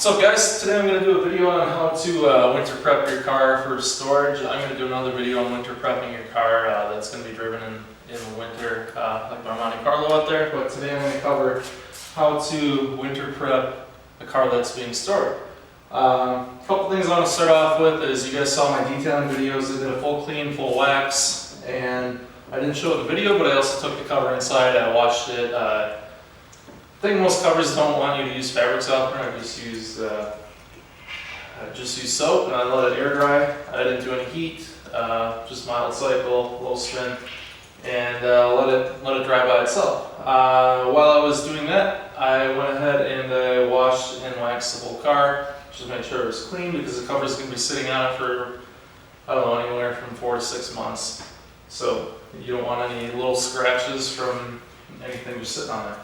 What's up guys? Today I'm going to do a video on how to winter prep your car for storage. I'm going to do another video on winter prepping your car that's going to be driven in the winter, like my Monte Carlo out there. But today I'm going to cover how to winter prep a car that's being stored. A couple things I want to start off with is you guys saw my detailing videos. I did a full clean, full wax, and I didn't show the video, but I also took the cover inside. I washed it. I think most covers don't want you to use fabric softener. I just used soap and I let it air dry. I didn't do any heat, just mild cycle, low spin, and let it dry by itself. While I was doing that, I went ahead and I washed and waxed the whole car, just to make sure it was clean because the cover is going to be sitting on it for, I don't know, anywhere from 4 to 6 months. So you don't want any little scratches from anything just sitting on there.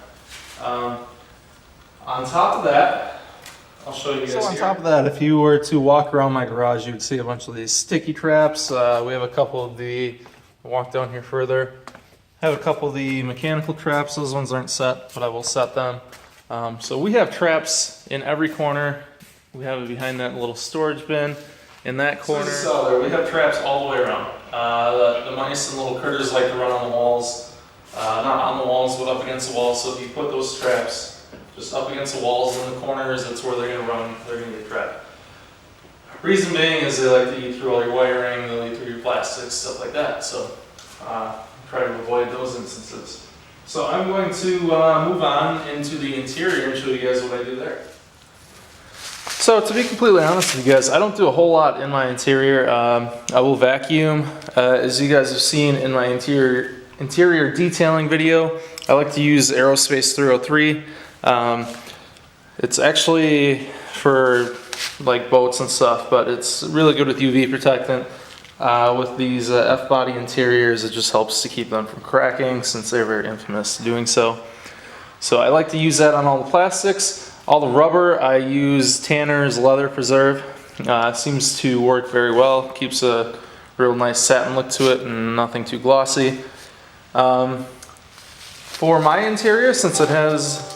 On top of that, I'll show you guys here. So on top of that, if you were to walk around my garage, you would see a bunch of these sticky traps. We have a couple of the, walk down here further, I have a couple of the mechanical traps. Those ones aren't set, but I will set them. So we have traps in every corner. We have it behind that little storage bin. In that corner, so we have traps all the way around. The mice and little critters like to run on the walls. Not on the walls, but up against the walls. So if you put those traps just up against the walls in the corners, that's where they're going to run. They're going to get trapped. Reason being is they like to eat through all your wiring, they'll eat through your plastics, stuff like that. So try to avoid those instances. So I'm going to move on into the interior and show you guys what I do there. So to be completely honest with you guys, I don't do a whole lot in my interior. I will vacuum. As you guys have seen in my interior detailing video, I like to use Aerospace 303. It's actually for like boats and stuff, but it's really good with UV protectant. With these F-body interiors, it just helps to keep them from cracking since they're very infamous doing so. So I like to use that on all the plastics. All the rubber, I use Tanner's Leather Preserve. Seems to work very well. Keeps a real nice satin look to it and nothing too glossy. For my interior, since it has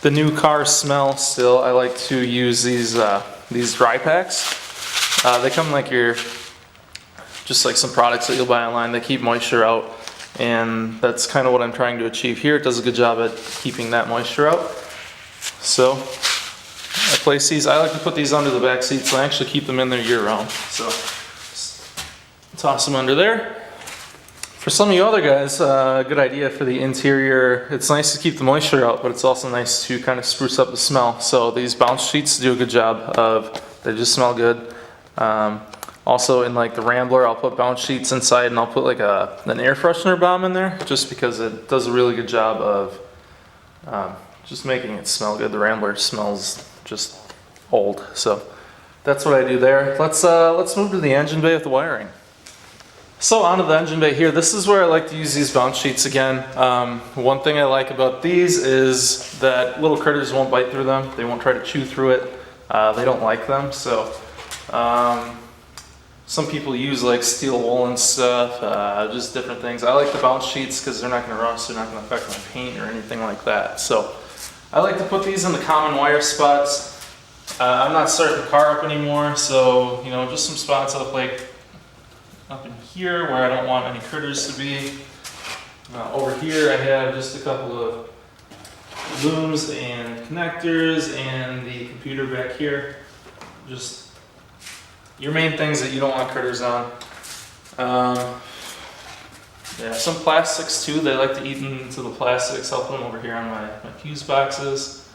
the new car smell still, I like to use these dry packs. They come like just like some products that you'll buy online. They keep moisture out, and that's kind of what I'm trying to achieve here. It does a good job at keeping that moisture out. So I place these. I like to put these under the back seats, so I actually keep them in there year round. So toss them under there. For some of you other guys, a good idea for the interior, it's nice to keep the moisture out, but it's also nice to kind of spruce up the smell. So these bounce sheets do a good job they just smell good. Also in like the Rambler, I'll put bounce sheets inside and I'll put like an air freshener bomb in there just because it does a really good job of just making it smell good. The Rambler smells just old. So that's what I do there. Let's move to the engine bay with the wiring. So onto the engine bay here. This is where I like to use these bounce sheets again. One thing I like about these is that little critters won't bite through them. They won't try to chew through it. They don't like them. So some people use like steel wool and stuff, just different things. I like the bounce sheets because they're not going to rust, they're not going to affect my paint or anything like that. So I like to put these in the common wire spots. I'm not starting the car up anymore, so you know, just some spots up like up in here where I don't want any critters to be. Over here I have just a couple of looms and connectors and the computer back here. Just your main things that you don't want critters on. Yeah, some plastics too. They like to eat into the plastics. I'll put them over here on my fuse boxes.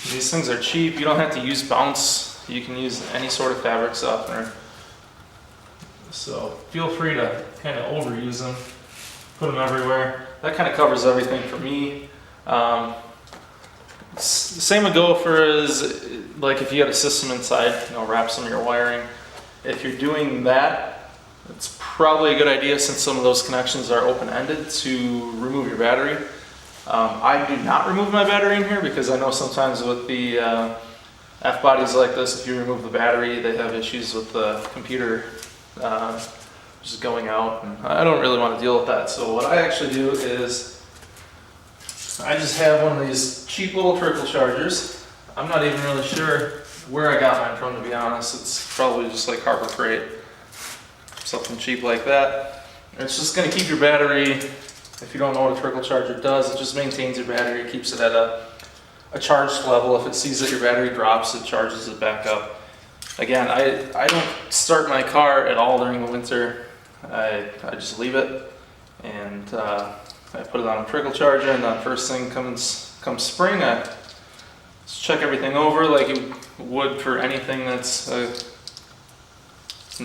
These things are cheap. You don't have to use bounce. You can use any sort of fabric softener. So feel free to kind of overuse them. Put them everywhere. That kind of covers everything for me. Same would go for as like if you had a system inside, you know, wrap some of your wiring. If you're doing that, it's probably a good idea since some of those connections are open-ended to remove your battery. I do not remove my battery in here because I know sometimes with the F-bodies like this, if you remove the battery, they have issues with the computer just going out, and I don't really want to deal with that. So what I actually do is I just have one of these cheap little trickle chargers. I'm not even really sure where I got mine from, to be honest. It's probably just like Harbor Freight, something cheap like that. It's just going to keep your battery, if you don't know what a trickle charger does, it just maintains your battery, it keeps it at a charged level. If it sees that your battery drops, it charges it back up. Again, I don't start my car at all during the winter. I just leave it, and I put it on a trickle charger, and then first thing comes spring, I just check everything over like you would for anything that's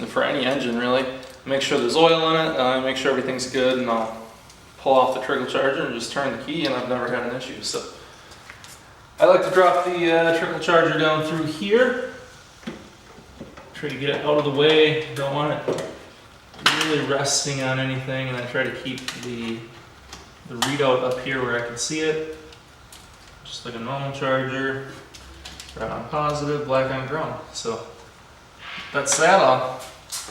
for any engine really. Make sure there's oil in it, make sure everything's good, and I'll pull off the trickle charger and just turn the key, and I've never had an issue. So I like to drop the trickle charger down through here. Try to get it out of the way. Don't want it really resting on anything, and I try to keep the readout up here where I can see it. Just like a normal charger. Red on positive, black on ground. So that's that. I'll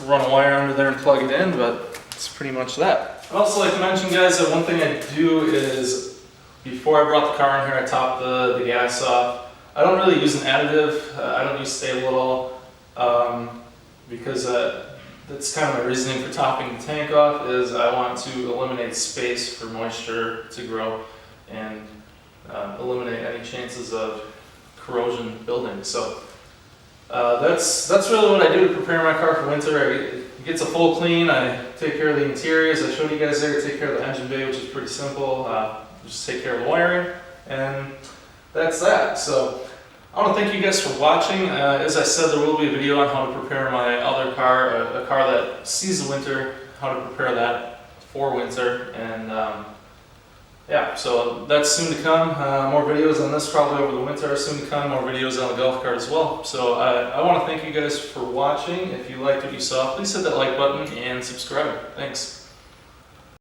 run a wire under there and plug it in, but it's pretty much that. I'd also like to mention, guys, that one thing I do is, before I brought the car in here, I top the gas off. I don't really use an additive. I don't use stable at all, because that's kind of my reasoning for topping the tank off, is I want to eliminate space for moisture to grow and eliminate any chances of corrosion building. So that's really what I do to prepare my car for winter. It gets a full clean. I take care of the interiors. I showed you guys there. Take care of the engine bay, which is pretty simple. Just take care of the wiring, and that's that. So I want to thank you guys for watching. As I said, there will be a video on how to prepare my other car, a car that sees the winter, how to prepare that for winter, and yeah, so that's soon to come. More videos on this probably over the winter are soon to come. More videos on the golf cart as well. So I want to thank you guys for watching. If you liked what you saw, please hit that like button and subscribe. Thanks.